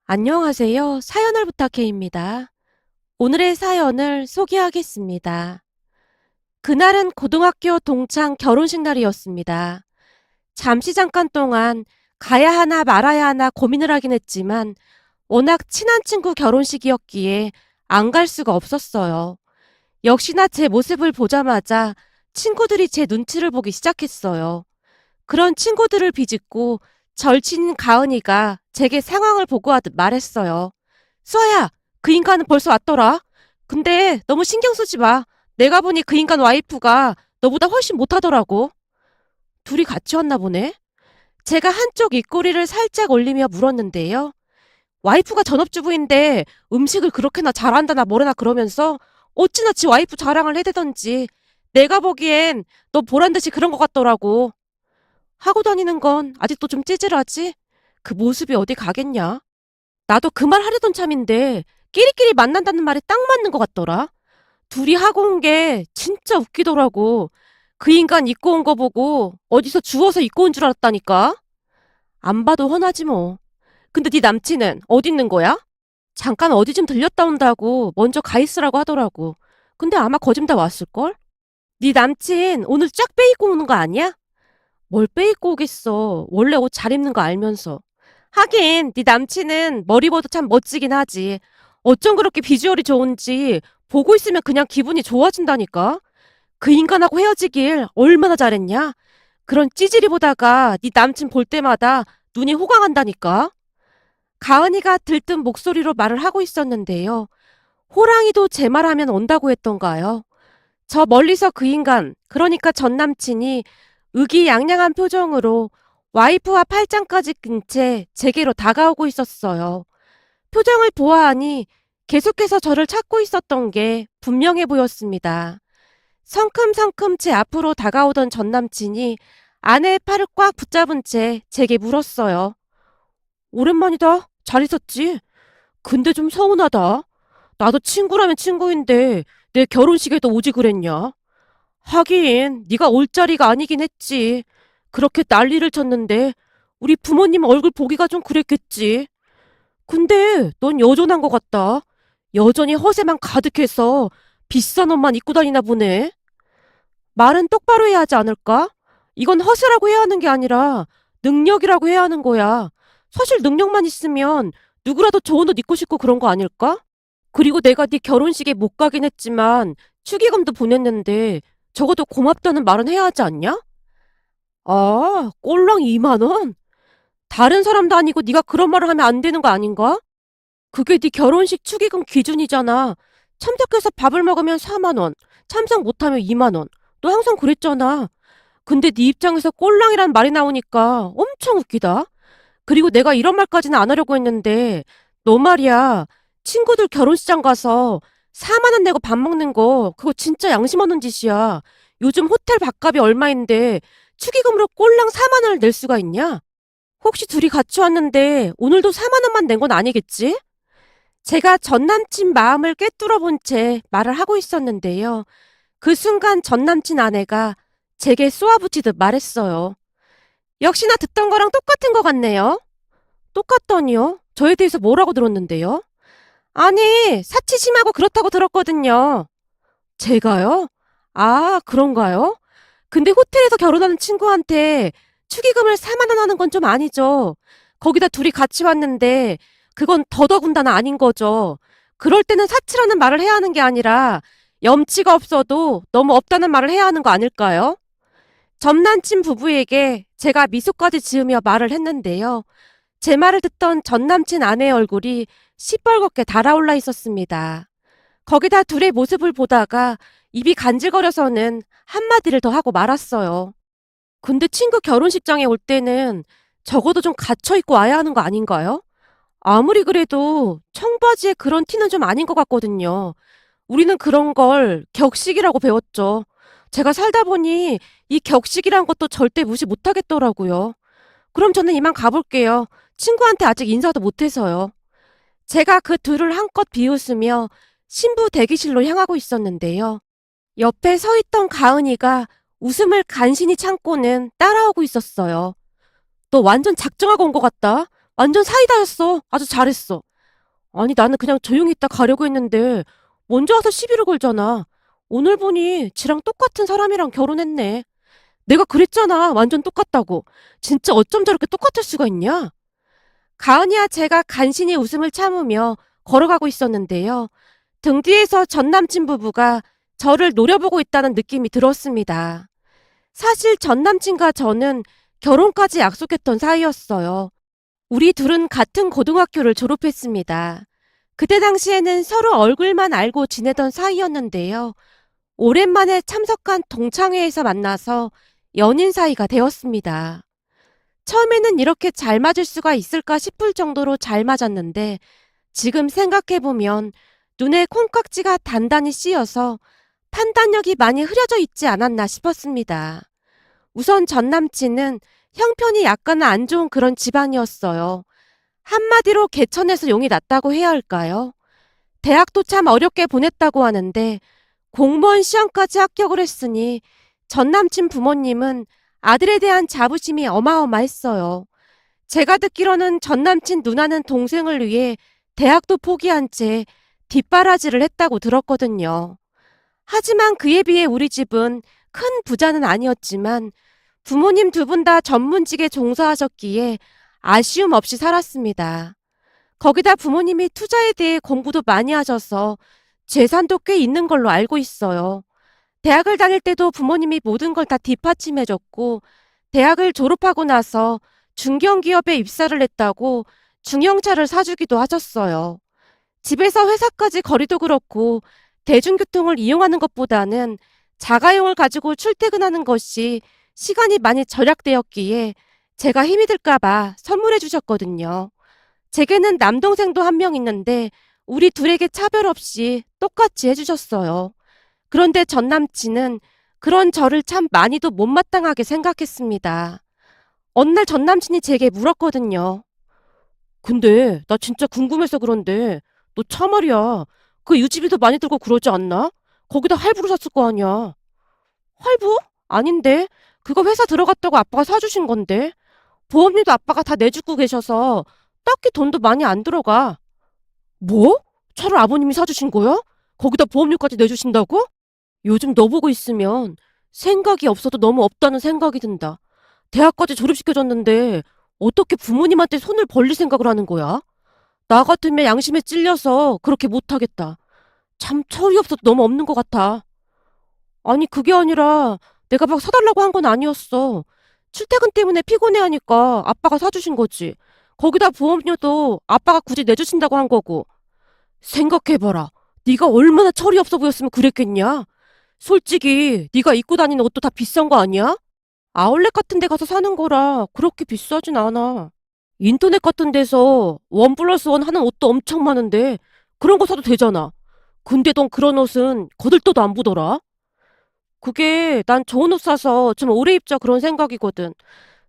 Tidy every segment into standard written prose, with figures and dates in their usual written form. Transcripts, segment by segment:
안녕하세요. 사연을 부탁해입니다. 오늘의 사연을 소개하겠습니다. 그날은 고등학교 동창 결혼식 날이었습니다. 잠시 잠깐 동안 가야 하나 말아야 하나 고민을 하긴 했지만 워낙 친한 친구 결혼식이었기에 안 갈 수가 없었어요. 역시나 제 모습을 보자마자 친구들이 제 눈치를 보기 시작했어요. 그런 친구들을 비집고 절친인 가은이가 제게 상황을 보고하듯 말했어요. 수아야, 그 인간은 벌써 왔더라. 근데 너무 신경 쓰지 마. 내가 보니 그 인간 와이프가 너보다 훨씬 못하더라고. 둘이 같이 왔나 보네. 제가 한쪽 입꼬리를 살짝 올리며 물었는데요. 와이프가 전업주부인데 음식을 그렇게나 잘한다나 뭐래나 그러면서 어찌나 지 와이프 자랑을 해대던지 내가 보기엔 너 보란듯이 그런 것 같더라고. 하고 다니는 건 아직도 좀 찌질하지? 그 모습이 어디 가겠냐? 나도 그 말 하려던 참인데 끼리끼리 만난다는 말이 딱 맞는 것 같더라. 둘이 하고 온 게 진짜 웃기더라고. 그 인간 입고 온 거 보고 어디서 주워서 입고 온 줄 알았다니까. 안 봐도 훤하지 뭐. 근데 네 남친은 어디 있는 거야? 잠깐 어디 좀 들렸다 온다고 먼저 가 있으라고 하더라고. 근데 아마 거짐 다 왔을걸? 네 남친 오늘 쫙 빼입고 오는 거 아니야? 뭘 빼입고 오겠어. 원래 옷 잘 입는 거 알면서. 하긴 네 남친은 머리보다 참 멋지긴 하지. 어쩜 그렇게 비주얼이 좋은지 보고 있으면 그냥 기분이 좋아진다니까. 그 인간하고 헤어지길 얼마나 잘했냐. 그런 찌질이 보다가 네 남친 볼 때마다 눈이 호강한다니까. 가은이가 들뜬 목소리로 말을 하고 있었는데요. 호랑이도 제 말하면 온다고 했던가요. 저 멀리서 그 인간, 그러니까 전 남친이 의기양양한 표정으로 와이프와 팔짱까지 낀 채 제게로 다가오고 있었어요. 표정을 보아하니 계속해서 저를 찾고 있었던 게 분명해 보였습니다. 성큼성큼 제 앞으로 다가오던 전 남친이 아내의 팔을 꽉 붙잡은 채 제게 물었어요. 오랜만이다. 잘 있었지? 근데 좀 서운하다. 나도 친구라면 친구인데 내 결혼식에도 오지 그랬냐? 하긴 네가 올 자리가 아니긴 했지. 그렇게 난리를 쳤는데 우리 부모님 얼굴 보기가 좀 그랬겠지. 근데 넌 여전한 것 같다. 여전히 허세만 가득해서 비싼 옷만 입고 다니나 보네. 말은 똑바로 해야 하지 않을까? 이건 허세라고 해야 하는 게 아니라 능력이라고 해야 하는 거야. 사실 능력만 있으면 누구라도 좋은 옷 입고 싶고 그런 거 아닐까? 그리고 내가 네 결혼식에 못 가긴 했지만 축의금도 보냈는데 적어도 고맙다는 말은 해야 하지 않냐? 아, 꼴랑 2만 원? 다른 사람도 아니고 네가 그런 말을 하면 안 되는 거 아닌가? 그게 네 결혼식 축의금 기준이잖아. 참석해서 밥을 먹으면 4만 원, 참석 못하면 2만 원. 너 항상 그랬잖아. 근데 네 입장에서 꼴랑이란 말이 나오니까 엄청 웃기다. 그리고 내가 이런 말까지는 안 하려고 했는데 너 말이야. 친구들 결혼식장 가서 4만 원 내고 밥 먹는 거 그거 진짜 양심 없는 짓이야. 요즘 호텔 밥값이 얼마인데 축의금으로 꼴랑 4만 원을 낼 수가 있냐? 혹시 둘이 같이 왔는데 오늘도 4만 원만 낸 건 아니겠지? 제가 전 남친 마음을 꿰뚫어 본 채 말을 하고 있었는데요. 그 순간 전 남친 아내가 제게 쏘아붙이듯 말했어요. 역시나 듣던 거랑 똑같은 것 같네요. 똑같다니요? 저에 대해서 뭐라고 들었는데요? 아니, 사치 심하고 그렇다고 들었거든요. 제가요? 아, 그런가요? 근데 호텔에서 결혼하는 친구한테 축의금을 4만 원 하는 건 좀 아니죠. 거기다 둘이 같이 왔는데 그건 더더군다나 아닌 거죠. 그럴 때는 사치라는 말을 해야 하는 게 아니라 염치가 없어도 너무 없다는 말을 해야 하는 거 아닐까요? 전남친 부부에게 제가 미소까지 지으며 말을 했는데요. 제 말을 듣던 전남친 아내의 얼굴이 시뻘겋게 달아올라 있었습니다. 거기다 둘의 모습을 보다가 입이 간질거려서는 한마디를 더 하고 말았어요. 근데 친구 결혼식장에 올 때는 적어도 좀 갇혀있고 와야 하는 거 아닌가요? 아무리 그래도 청바지에 그런 티는 좀 아닌 것 같거든요. 우리는 그런 걸 격식이라고 배웠죠. 제가 살다 보니 이 격식이란 것도 절대 무시 못하겠더라고요. 그럼 저는 이만 가볼게요. 친구한테 아직 인사도 못해서요. 제가 그 둘을 한껏 비웃으며 신부 대기실로 향하고 있었는데요. 옆에 서 있던 가은이가 웃음을 간신히 참고는 따라오고 있었어요. 너 완전 작정하고 온 것 같다. 완전 사이다였어. 아주 잘했어. 아니, 나는 그냥 조용히 있다 가려고 했는데, 먼저 와서 시비를 걸잖아. 오늘 보니 지랑 똑같은 사람이랑 결혼했네. 내가 그랬잖아. 완전 똑같다고. 진짜 어쩜 저렇게 똑같을 수가 있냐? 가은이와 제가 간신히 웃음을 참으며 걸어가고 있었는데요. 등 뒤에서 전 남친 부부가 저를 노려보고 있다는 느낌이 들었습니다. 사실 전 남친과 저는 결혼까지 약속했던 사이였어요. 우리 둘은 같은 고등학교를 졸업했습니다. 그때 당시에는 서로 얼굴만 알고 지내던 사이였는데요. 오랜만에 참석한 동창회에서 만나서 연인 사이가 되었습니다. 처음에는 이렇게 잘 맞을 수가 있을까 싶을 정도로 잘 맞았는데 지금 생각해보면 눈에 콩깍지가 단단히 씌어서 판단력이 많이 흐려져 있지 않았나 싶었습니다. 우선 전 남친은 형편이 약간 안 좋은 그런 집안이었어요. 한마디로 개천에서 용이 났다고 해야 할까요? 대학도 참 어렵게 보냈다고 하는데 공무원 시험까지 합격을 했으니 전 남친 부모님은 아들에 대한 자부심이 어마어마했어요. 제가 듣기로는 전 남친 누나는 동생을 위해 대학도 포기한 채 뒷바라지를 했다고 들었거든요. 하지만 그에 비해 우리 집은 큰 부자는 아니었지만 부모님 두 분 다 전문직에 종사하셨기에 아쉬움 없이 살았습니다. 거기다 부모님이 투자에 대해 공부도 많이 하셔서 재산도 꽤 있는 걸로 알고 있어요. 대학을 다닐 때도 부모님이 모든 걸 다 뒷받침해줬고 대학을 졸업하고 나서 중견기업에 입사를 했다고 중형차를 사주기도 하셨어요. 집에서 회사까지 거리도 그렇고 대중교통을 이용하는 것보다는 자가용을 가지고 출퇴근하는 것이 시간이 많이 절약되었기에 제가 힘이 들까봐 선물해 주셨거든요. 제게는 남동생도 한 명 있는데 우리 둘에게 차별 없이 똑같이 해주셨어요. 그런데 전 남친은 그런 저를 참 많이도 못마땅하게 생각했습니다. 어느 날 전 남친이 제게 물었거든요. 근데 나 진짜 궁금해서 그런데 너 차 말이야. 그 유지비도 많이 들고 그러지 않나? 거기다 할부로 샀을 거 아니야. 할부? 아닌데. 그거 회사 들어갔다고 아빠가 사주신 건데. 보험료도 아빠가 다 내주고 계셔서 딱히 돈도 많이 안 들어가. 뭐? 차를 아버님이 사주신 거야? 거기다 보험료까지 내주신다고? 요즘 너 보고 있으면 생각이 없어도 너무 없다는 생각이 든다. 대학까지 졸업시켜줬는데 어떻게 부모님한테 손을 벌릴 생각을 하는 거야? 나 같으면 양심에 찔려서 그렇게 못하겠다. 참 철이 없어도 너무 없는 것 같아. 아니 그게 아니라 내가 막 사달라고 한 건 아니었어. 출퇴근 때문에 피곤해하니까 아빠가 사주신 거지. 거기다 보험료도 아빠가 굳이 내주신다고 한 거고. 생각해봐라. 네가 얼마나 철이 없어 보였으면 그랬겠냐? 솔직히 네가 입고 다니는 옷도 다 비싼 거 아니야? 아울렛 같은 데 가서 사는 거라 그렇게 비싸진 않아. 인터넷 같은 데서 원 플러스 원 하는 옷도 엄청 많은데 그런 거 사도 되잖아. 근데 넌 그런 옷은 거들떠도 안 보더라. 그게 난 좋은 옷 사서 좀 오래 입자 그런 생각이거든.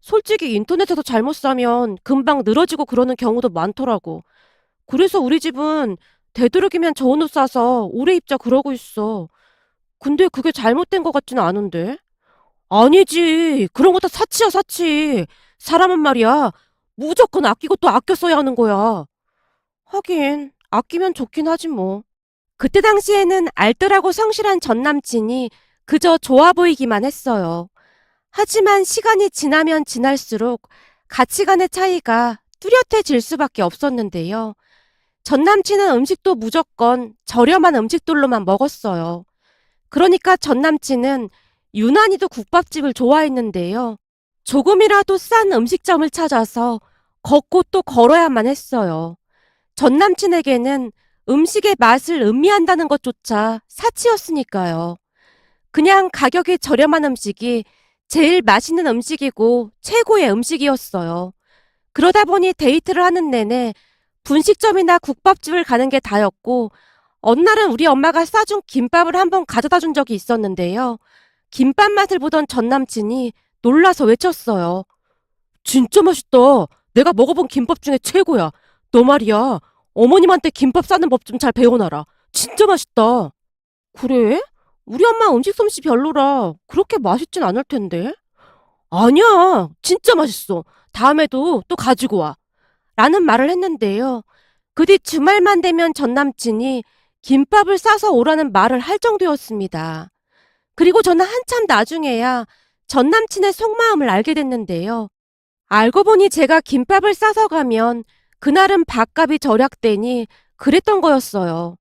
솔직히 인터넷에서 잘못 사면 금방 늘어지고 그러는 경우도 많더라고. 그래서 우리 집은 되도록이면 좋은 옷 사서 오래 입자 그러고 있어. 근데 그게 잘못된 것 같지는 않은데. 아니지. 그런 거 다 사치야, 사치. 사람은 말이야. 무조건 아끼고 또 아껴 써야 하는 거야. 하긴, 아끼면 좋긴 하지 뭐. 그때 당시에는 알뜰하고 성실한 전 남친이 그저 좋아 보이기만 했어요. 하지만 시간이 지나면 지날수록 가치관의 차이가 뚜렷해질 수밖에 없었는데요. 전 남친은 음식도 무조건 저렴한 음식들로만 먹었어요. 그러니까 전 남친은 유난히도 국밥집을 좋아했는데요. 조금이라도 싼 음식점을 찾아서 걷고 또 걸어야만 했어요. 전 남친에게는 음식의 맛을 음미한다는 것조차 사치였으니까요. 그냥 가격이 저렴한 음식이 제일 맛있는 음식이고 최고의 음식이었어요. 그러다 보니 데이트를 하는 내내 분식점이나 국밥집을 가는 게 다였고 어느 날은 우리 엄마가 싸준 김밥을 한번 가져다 준 적이 있었는데요. 김밥 맛을 보던 전 남친이 놀라서 외쳤어요. 진짜 맛있다. 내가 먹어본 김밥 중에 최고야. 너 말이야. 어머님한테 김밥 싸는 법 좀 잘 배워놔라. 진짜 맛있다. 그래? 우리 엄마 음식 솜씨 별로라 그렇게 맛있진 않을 텐데. 아니야. 진짜 맛있어. 다음에도 또 가지고 와. 라는 말을 했는데요. 그 뒤 주말만 되면 전 남친이 김밥을 싸서 오라는 말을 할 정도였습니다. 그리고 저는 한참 나중에야 전 남친의 속마음을 알게 됐는데요. 알고 보니 제가 김밥을 싸서 가면 그날은 밥값이 절약되니 그랬던 거였어요.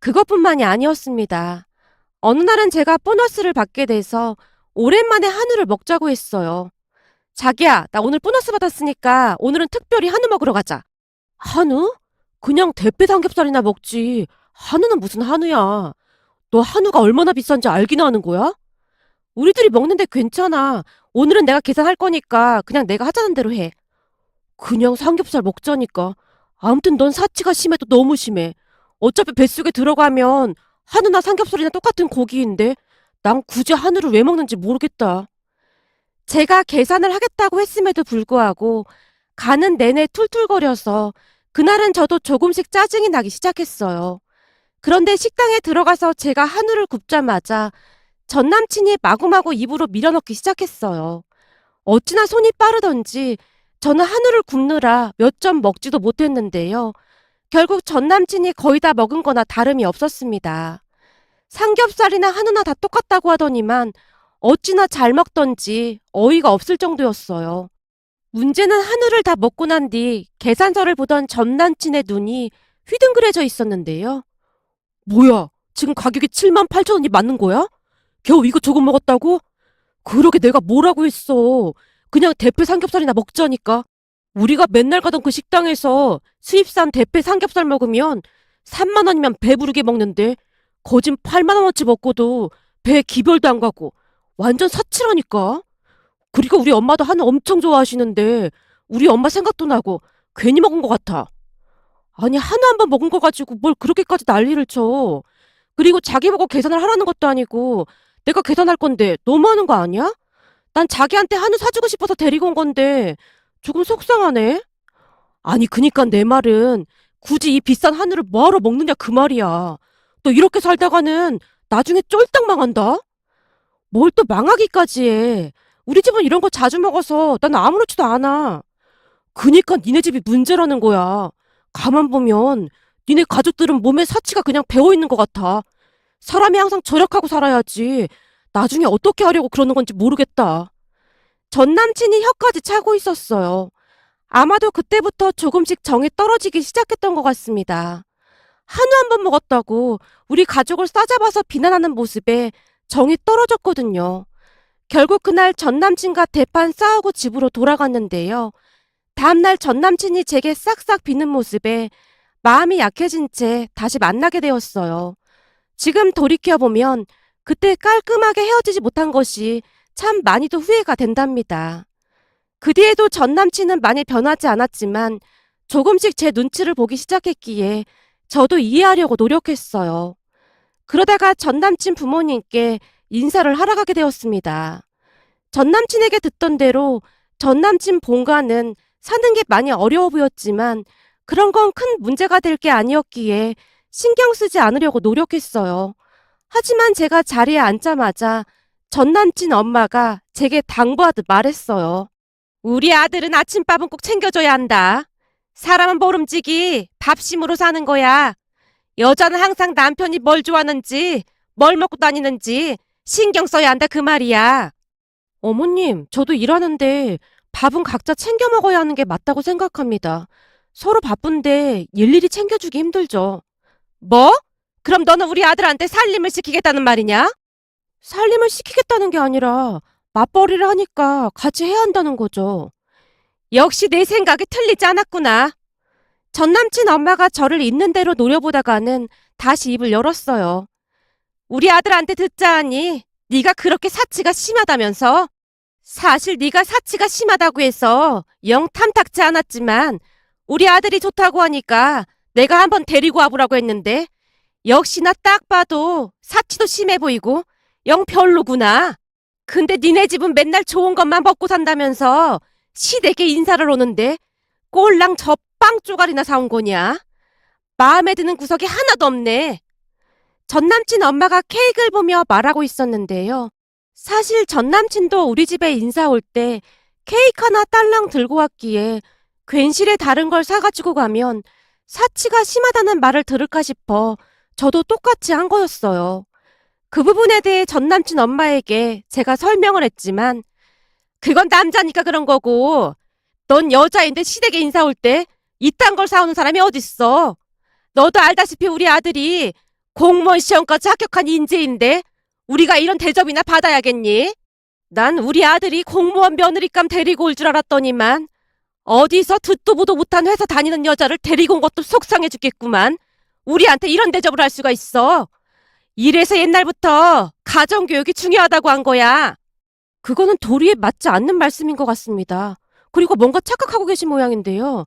그것뿐만이 아니었습니다. 어느 날은 제가 보너스를 받게 돼서 오랜만에 한우를 먹자고 했어요. 자기야, 나 오늘 보너스 받았으니까 오늘은 특별히 한우 먹으러 가자. 한우? 그냥 대패 삼겹살이나 먹지. 한우는 무슨 한우야. 너 한우가 얼마나 비싼지 알긴 하는 거야? 우리들이 먹는데 괜찮아. 오늘은 내가 계산할 거니까 그냥 내가 하자는 대로 해. 그냥 삼겹살 먹자니까. 아무튼 넌 사치가 심해도 너무 심해. 어차피 뱃속에 들어가면 한우나 삼겹살이나 똑같은 고기인데 난 굳이 한우를 왜 먹는지 모르겠다. 제가 계산을 하겠다고 했음에도 불구하고 가는 내내 툴툴거려서 그날은 저도 조금씩 짜증이 나기 시작했어요. 그런데 식당에 들어가서 제가 한우를 굽자마자 전 남친이 마구마구 입으로 밀어넣기 시작했어요. 어찌나 손이 빠르던지 저는 한우를 굽느라 몇 점 먹지도 못했는데요. 결국 전 남친이 거의 다 먹은 거나 다름이 없었습니다. 삼겹살이나 한우나 다 똑같다고 하더니만 어찌나 잘 먹던지 어이가 없을 정도였어요. 문제는 한우를 다 먹고 난 뒤 계산서를 보던 전 남친의 눈이 휘둥그레져 있었는데요. 뭐야, 지금 가격이 78,000원이 맞는 거야? 겨우 이거 조금 먹었다고? 그러게 내가 뭐라고 했어. 그냥 대패 삼겹살이나 먹자니까. 우리가 맨날 가던 그 식당에서 수입산 대패 삼겹살 먹으면 3만 원이면 배부르게 먹는데 거진 8만 원어치 먹고도 배 기별도 안 가고 완전 사치라니까. 그리고 우리 엄마도 한우 엄청 좋아하시는데 우리 엄마 생각도 나고 괜히 먹은 것 같아. 아니 한우 한 번 먹은 거 가지고 뭘 그렇게까지 난리를 쳐. 그리고 자기 보고 계산을 하라는 것도 아니고 내가 계산할 건데 너무하는 거 아니야? 난 자기한테 한우 사주고 싶어서 데리고 온 건데 조금 속상하네. 아니 그니까 내 말은 굳이 이 비싼 한우를 뭐하러 먹느냐 그 말이야. 또 이렇게 살다가는 나중에 쫄딱 망한다? 뭘 또 망하기까지 해. 우리 집은 이런 거 자주 먹어서 난 아무렇지도 않아. 그니까 니네 집이 문제라는 거야. 가만 보면 니네 가족들은 몸에 사치가 그냥 배어있는 것 같아. 사람이 항상 절약하고 살아야지. 나중에 어떻게 하려고 그러는 건지 모르겠다. 전 남친이 혀까지 차고 있었어요. 아마도 그때부터 조금씩 정이 떨어지기 시작했던 것 같습니다. 한우 한 번 먹었다고 우리 가족을 싸잡아서 비난하는 모습에 정이 떨어졌거든요. 결국 그날 전 남친과 대판 싸우고 집으로 돌아갔는데요. 다음날 전 남친이 제게 싹싹 비는 모습에 마음이 약해진 채 다시 만나게 되었어요. 지금 돌이켜보면 그때 깔끔하게 헤어지지 못한 것이 참 많이도 후회가 된답니다. 그 뒤에도 전 남친은 많이 변하지 않았지만 조금씩 제 눈치를 보기 시작했기에 저도 이해하려고 노력했어요. 그러다가 전 남친 부모님께 인사를 하러 가게 되었습니다. 전 남친에게 듣던 대로 전 남친 본가는 사는 게 많이 어려워 보였지만 그런 건 큰 문제가 될 게 아니었기에 신경 쓰지 않으려고 노력했어요. 하지만 제가 자리에 앉자마자 전 남친 엄마가 제게 당부하듯 말했어요. 우리 아들은 아침밥은 꼭 챙겨줘야 한다. 사람은 모름지기 밥심으로 사는 거야. 여자는 항상 남편이 뭘 좋아하는지, 뭘 먹고 다니는지 신경 써야 한다 그 말이야. 어머님, 저도 일하는데 밥은 각자 챙겨 먹어야 하는 게 맞다고 생각합니다. 서로 바쁜데 일일이 챙겨주기 힘들죠. 뭐? 그럼 너는 우리 아들한테 살림을 시키겠다는 말이냐? 살림을 시키겠다는 게 아니라 맞벌이를 하니까 같이 해야 한다는 거죠. 역시 내 생각이 틀리지 않았구나. 전 남친 엄마가 저를 있는 대로 노려보다가는 다시 입을 열었어요. 우리 아들한테 듣자 하니 네가 그렇게 사치가 심하다면서? 사실 네가 사치가 심하다고 해서 영 탐탁지 않았지만 우리 아들이 좋다고 하니까 내가 한번 데리고 와보라고 했는데 역시나 딱 봐도 사치도 심해 보이고 영 별로구나. 근데 니네 집은 맨날 좋은 것만 먹고 산다면서 시댁에 인사를 오는데 꼴랑 저 빵 쪼가리나 사온 거냐? 마음에 드는 구석이 하나도 없네. 전 남친 엄마가 케이크를 보며 말하고 있었는데요. 사실 전 남친도 우리 집에 인사 올 때 케이크 하나 딸랑 들고 왔기에 괜시레 다른 걸 사가지고 가면 사치가 심하다는 말을 들을까 싶어 저도 똑같이 한 거였어요. 그 부분에 대해 전 남친 엄마에게 제가 설명을 했지만 그건 남자니까 그런 거고 넌 여자인데 시댁에 인사 올 때 이딴 걸 사오는 사람이 어딨어. 너도 알다시피 우리 아들이 공무원 시험까지 합격한 인재인데 우리가 이런 대접이나 받아야겠니? 난 우리 아들이 공무원 며느리감 데리고 올 줄 알았더니만 어디서 듣도 보도 못한 회사 다니는 여자를 데리고 온 것도 속상해 죽겠구만. 우리한테 이런 대접을 할 수가 있어. 이래서 옛날부터 가정교육이 중요하다고 한 거야. 그거는 도리에 맞지 않는 말씀인 것 같습니다. 그리고 뭔가 착각하고 계신 모양인데요.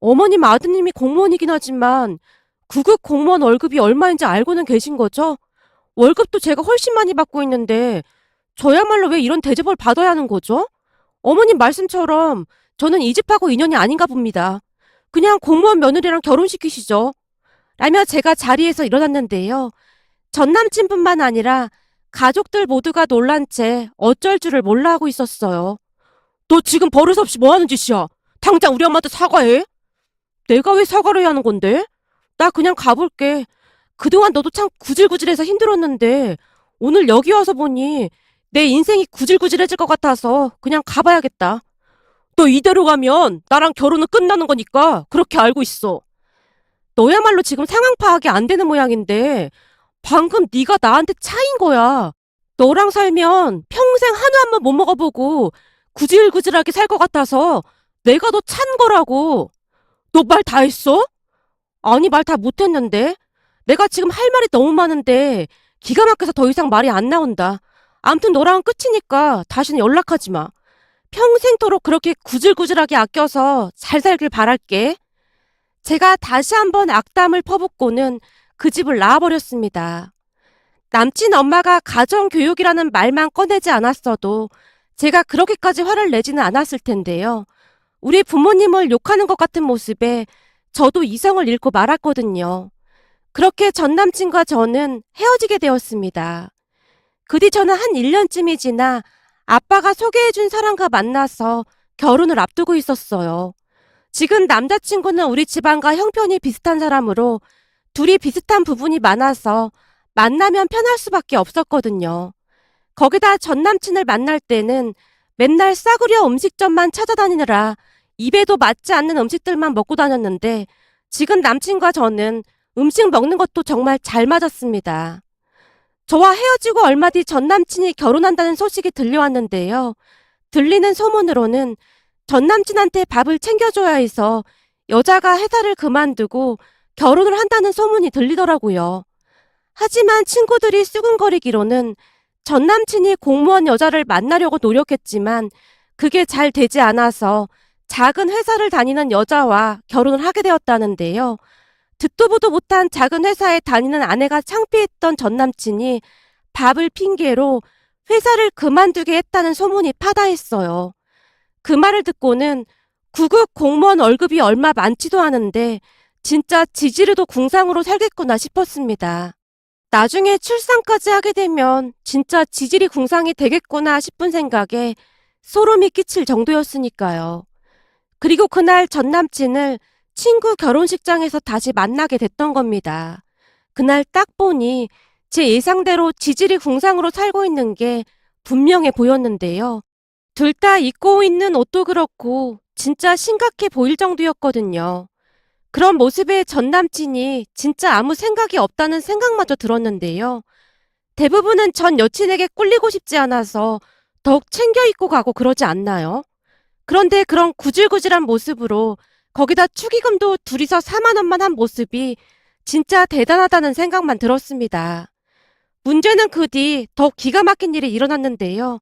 어머님 아드님이 공무원이긴 하지만 구급 공무원 월급이 얼마인지 알고는 계신 거죠? 월급도 제가 훨씬 많이 받고 있는데 저야말로 왜 이런 대접을 받아야 하는 거죠? 어머님 말씀처럼 저는 이 집하고 인연이 아닌가 봅니다. 그냥 공무원 며느리랑 결혼시키시죠. 라며 제가 자리에서 일어났는데요. 전 남친뿐만 아니라 가족들 모두가 놀란 채 어쩔 줄을 몰라 하고 있었어요. 너 지금 버릇없이 뭐 하는 짓이야? 당장 우리 엄마한테 사과해. 내가 왜 사과를 해야 하는 건데? 나 그냥 가볼게. 그동안 너도 참 구질구질해서 힘들었는데 오늘 여기 와서 보니 내 인생이 구질구질해질 것 같아서 그냥 가봐야겠다. 너 이대로 가면 나랑 결혼은 끝나는 거니까 그렇게 알고 있어. 너야말로 지금 상황 파악이 안 되는 모양인데 방금 네가 나한테 차인 거야. 너랑 살면 평생 한우 한 번 못 먹어보고 구질구질하게 살 것 같아서 내가 너 찬 거라고. 너 말 다 했어? 아니, 말 다 못했는데. 내가 지금 할 말이 너무 많은데 기가 막혀서 더 이상 말이 안 나온다. 암튼 너랑은 끝이니까 다시는 연락하지 마. 평생토록 그렇게 구질구질하게 아껴서 잘 살길 바랄게. 제가 다시 한번 악담을 퍼붓고는 그 집을 나와버렸습니다. 남친 엄마가 가정교육이라는 말만 꺼내지 않았어도 제가 그렇게까지 화를 내지는 않았을 텐데요. 우리 부모님을 욕하는 것 같은 모습에 저도 이성을 잃고 말았거든요. 그렇게 전 남친과 저는 헤어지게 되었습니다. 그 뒤 저는 한 1년쯤이 지나 아빠가 소개해준 사람과 만나서 결혼을 앞두고 있었어요. 지금 남자친구는 우리 집안과 형편이 비슷한 사람으로 둘이 비슷한 부분이 많아서 만나면 편할 수밖에 없었거든요. 거기다 전 남친을 만날 때는 맨날 싸구려 음식점만 찾아다니느라 입에도 맞지 않는 음식들만 먹고 다녔는데 지금 남친과 저는 음식 먹는 것도 정말 잘 맞았습니다. 저와 헤어지고 얼마 뒤 전 남친이 결혼한다는 소식이 들려왔는데요. 들리는 소문으로는 전 남친한테 밥을 챙겨줘야 해서 여자가 회사를 그만두고 결혼을 한다는 소문이 들리더라고요. 하지만 친구들이 수근거리기로는 전 남친이 공무원 여자를 만나려고 노력했지만 그게 잘 되지 않아서 작은 회사를 다니는 여자와 결혼을 하게 되었다는데요. 듣도 보도 못한 작은 회사에 다니는 아내가 창피했던 전 남친이 밥을 핑계로 회사를 그만두게 했다는 소문이 파다했어요. 그 말을 듣고는 구급 공무원 월급이 얼마 많지도 않은데 진짜 지지리도 궁상으로 살겠구나 싶었습니다. 나중에 출산까지 하게 되면 진짜 지지리 궁상이 되겠구나 싶은 생각에 소름이 끼칠 정도였으니까요. 그리고 그날 전 남친을 친구 결혼식장에서 다시 만나게 됐던 겁니다. 그날 딱 보니 제 예상대로 지지리 궁상으로 살고 있는 게 분명해 보였는데요. 둘 다 입고 있는 옷도 그렇고 진짜 심각해 보일 정도였거든요. 그런 모습에 전 남친이 진짜 아무 생각이 없다는 생각마저 들었는데요. 대부분은 전 여친에게 꿀리고 싶지 않아서 더욱 챙겨 입고 가고 그러지 않나요? 그런데 그런 구질구질한 모습으로 거기다 축의금도 둘이서 4만 원만 한 모습이 진짜 대단하다는 생각만 들었습니다. 문제는 그 뒤 더 기가 막힌 일이 일어났는데요.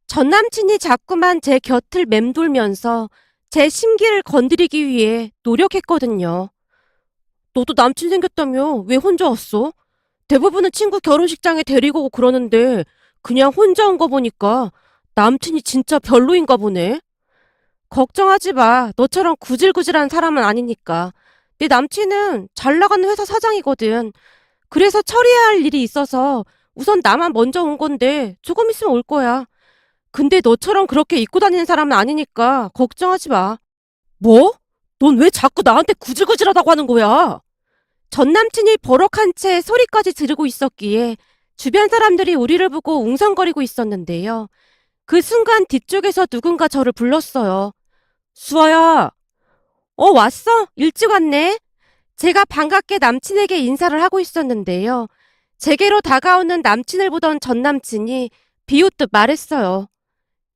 전 남친이 자꾸만 제 곁을 맴돌면서 제 심기를 건드리기 위해 노력했거든요. 너도 남친 생겼다며 왜 혼자 왔어? 대부분은 친구 결혼식장에 데리고 오고 그러는데 그냥 혼자 온 거 보니까 남친이 진짜 별로인가 보네. 걱정하지 마. 너처럼 구질구질한 사람은 아니니까. 내 남친은 잘 나가는 회사 사장이거든. 그래서 처리해야 할 일이 있어서 우선 나만 먼저 온 건데 조금 있으면 올 거야. 근데 너처럼 그렇게 입고 다니는 사람은 아니니까 걱정하지 마. 뭐? 넌 왜 자꾸 나한테 구질구질하다고 하는 거야? 전 남친이 버럭한 채 소리까지 지르고 있었기에 주변 사람들이 우리를 보고 웅성거리고 있었는데요. 그 순간 뒤쪽에서 누군가 저를 불렀어요. 수아야. 왔어? 일찍 왔네. 제가 반갑게 남친에게 인사를 하고 있었는데요. 제게로 다가오는 남친을 보던 전 남친이 비웃듯 말했어요.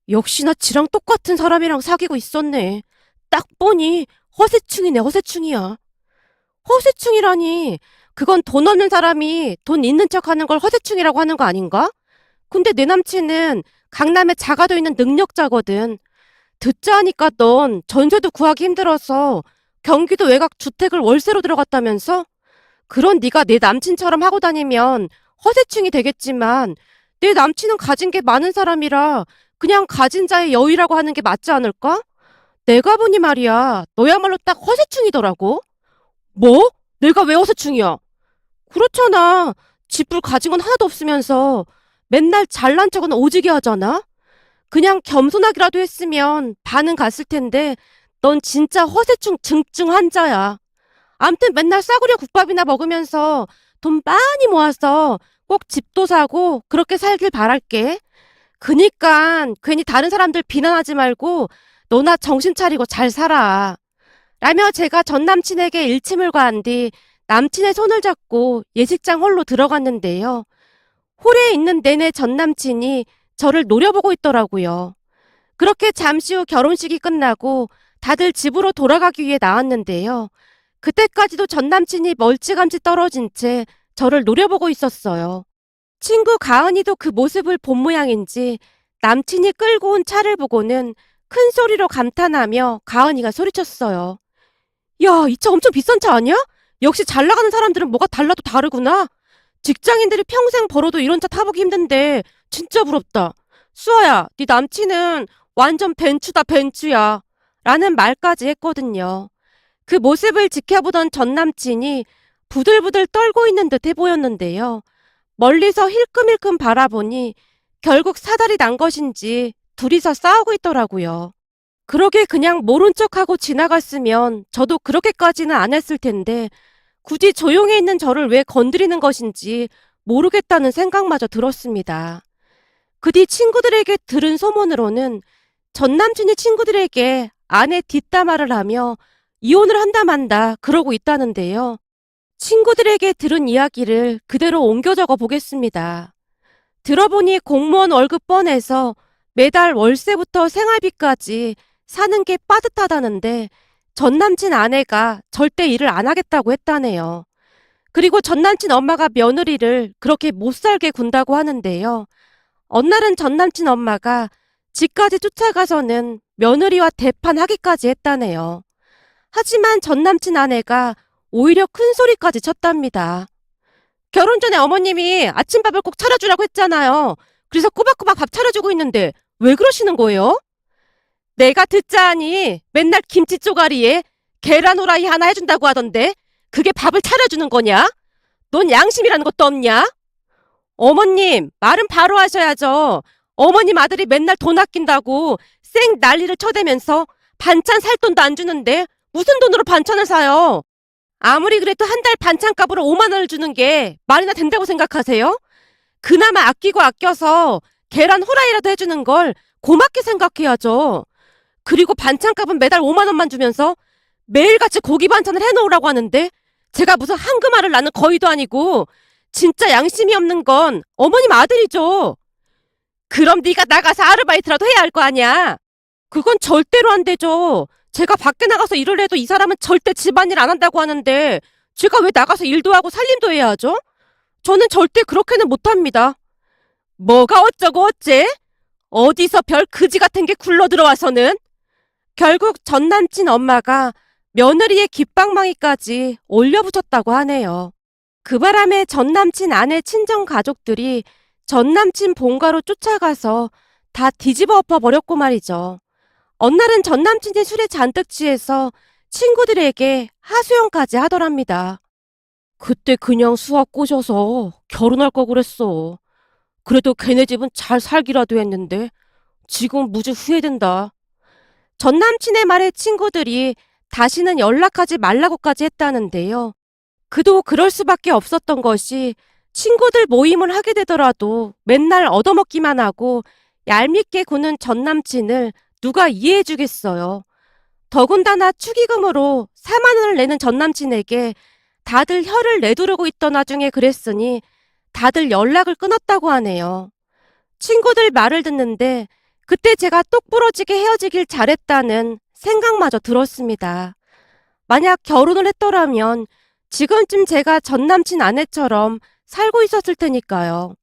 역시나 지랑 똑같은 사람이랑 사귀고 있었네. 딱 보니 허세충이네, 허세충이야. 허세충이라니. 그건 돈 없는 사람이 돈 있는 척 하는 걸 허세충이라고 하는 거 아닌가? 근데 내 남친은 강남에 자가도 있는 능력자거든. 듣자 하니까 넌 전세도 구하기 힘들어서 경기도 외곽 주택을 월세로 들어갔다면서? 그런 네가 내 남친처럼 하고 다니면 허세충이 되겠지만 내 남친은 가진 게 많은 사람이라 그냥 가진 자의 여유라고 하는 게 맞지 않을까? 내가 보니 말이야, 너야말로 딱 허세충이더라고. 뭐? 내가 왜 허세충이야? 그렇잖아. 집을 가진 건 하나도 없으면서 맨날 잘난 척은 오지게 하잖아? 그냥 겸손하기라도 했으면 반은 갔을 텐데 넌 진짜 허세충 증증 환자야. 암튼 맨날 싸구려 국밥이나 먹으면서 돈 많이 모아서 꼭 집도 사고 그렇게 살길 바랄게. 그니까 괜히 다른 사람들 비난하지 말고 너나 정신 차리고 잘 살아. 라며 제가 전 남친에게 일침을 가한 뒤 남친의 손을 잡고 예식장 홀로 들어갔는데요. 홀에 있는 내내 전 남친이 저를 노려보고 있더라고요. 그렇게 잠시 후 결혼식이 끝나고 다들 집으로 돌아가기 위해 나왔는데요. 그때까지도 전 남친이 멀찌감치 떨어진 채 저를 노려보고 있었어요. 친구 가은이도 그 모습을 본 모양인지 남친이 끌고 온 차를 보고는 큰 소리로 감탄하며 가은이가 소리쳤어요. 야, 이 차 엄청 비싼 차 아니야? 역시 잘 나가는 사람들은 뭐가 달라도 다르구나. 직장인들이 평생 벌어도 이런 차 타보기 힘든데 진짜 부럽다. 수아야, 네 남친은 완전 벤츠다, 벤츠야. 라는 말까지 했거든요. 그 모습을 지켜보던 전 남친이 부들부들 떨고 있는 듯해 보였는데요. 멀리서 힐끔힐끔 바라보니 결국 사달이 난 것인지 둘이서 싸우고 있더라고요. 그러게 그냥 모른 척하고 지나갔으면 저도 그렇게까지는 안 했을 텐데 굳이 조용히 있는 저를 왜 건드리는 것인지 모르겠다는 생각마저 들었습니다. 그 뒤 친구들에게 들은 소문으로는 전 남친이 친구들에게 아내 뒷담화를 하며 이혼을 한다 만다 그러고 있다는데요. 친구들에게 들은 이야기를 그대로 옮겨 적어 보겠습니다. 들어보니 공무원 월급 뻔해서 매달 월세부터 생활비까지 사는 게 빠듯하다는데 전 남친 아내가 절대 일을 안 하겠다고 했다네요. 그리고 전 남친 엄마가 며느리를 그렇게 못 살게 군다고 하는데요. 어느 날은 전 남친 엄마가 집까지 쫓아가서는 며느리와 대판하기까지 했다네요. 하지만 전 남친 아내가 오히려 큰 소리까지 쳤답니다. 결혼 전에 어머님이 아침밥을 꼭 차려주라고 했잖아요. 그래서 꼬박꼬박 밥 차려주고 있는데 왜 그러시는 거예요? 내가 듣자 하니 맨날 김치 쪼가리에 계란 후라이 하나 해준다고 하던데 그게 밥을 차려주는 거냐? 넌 양심이라는 것도 없냐? 어머님, 말은 바로 하셔야죠. 어머님 아들이 맨날 돈 아낀다고 쌩 난리를 쳐대면서 반찬 살 돈도 안 주는데 무슨 돈으로 반찬을 사요? 아무리 그래도 한 달 반찬값으로 5만 원을 주는 게 말이나 된다고 생각하세요? 그나마 아끼고 아껴서 계란 후라이라도 해주는 걸 고맙게 생각해야죠. 그리고 반찬값은 매달 5만 원만 주면서 매일같이 고기 반찬을 해놓으라고 하는데 제가 무슨 황금알을 낳는 거위도 아니고 진짜 양심이 없는 건 어머님 아들이죠. 그럼 네가 나가서 아르바이트라도 해야 할 거 아니야. 그건 절대로 안 되죠. 제가 밖에 나가서 일을 해도 이 사람은 절대 집안일 안 한다고 하는데 제가 왜 나가서 일도 하고 살림도 해야 하죠? 저는 절대 그렇게는 못합니다. 뭐가 어쩌고 어째? 어디서 별 그지 같은 게 굴러 들어와서는? 결국 전 남친 엄마가 며느리의 귓방망이까지 올려붙였다고 하네요. 그 바람에 전 남친 아내 친정 가족들이 전 남친 본가로 쫓아가서 다 뒤집어 엎어 버렸고 말이죠. 어느 날은 전 남친이 술에 잔뜩 취해서 친구들에게 하소연까지 하더랍니다. 그때 그냥 수학 꼬셔서 결혼할 거 그랬어. 그래도 걔네 집은 잘 살기라도 했는데 지금 무지 후회된다. 전 남친의 말에 친구들이 다시는 연락하지 말라고까지 했다는데요. 그도 그럴 수밖에 없었던 것이 친구들 모임을 하게 되더라도 맨날 얻어먹기만 하고 얄밉게 구는 전남친을 누가 이해해 주겠어요. 더군다나 축의금으로 4만 원을 내는 전남친에게 다들 혀를 내두르고 있던 와중에 그랬으니 다들 연락을 끊었다고 하네요. 친구들 말을 듣는데 그때 제가 똑부러지게 헤어지길 잘했다는 생각마저 들었습니다. 만약 결혼을 했더라면 지금쯤 제가 전남친 아내처럼 살고 있었을 테니까요.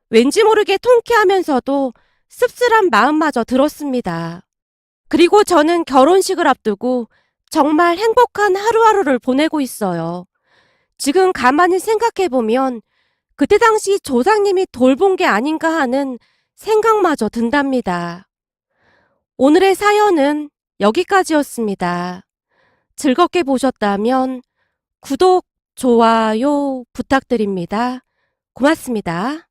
왠지 모르게 통쾌하면서도 씁쓸한 마음마저 들었습니다. 그리고 저는 결혼식을 앞두고 정말 행복한 하루하루를 보내고 있어요. 지금 가만히 생각해보면 그때 당시 조상님이 돌본 게 아닌가 하는 생각마저 든답니다. 오늘의 사연은 여기까지였습니다. 즐겁게 보셨다면 구독, 좋아요 부탁드립니다. 고맙습니다.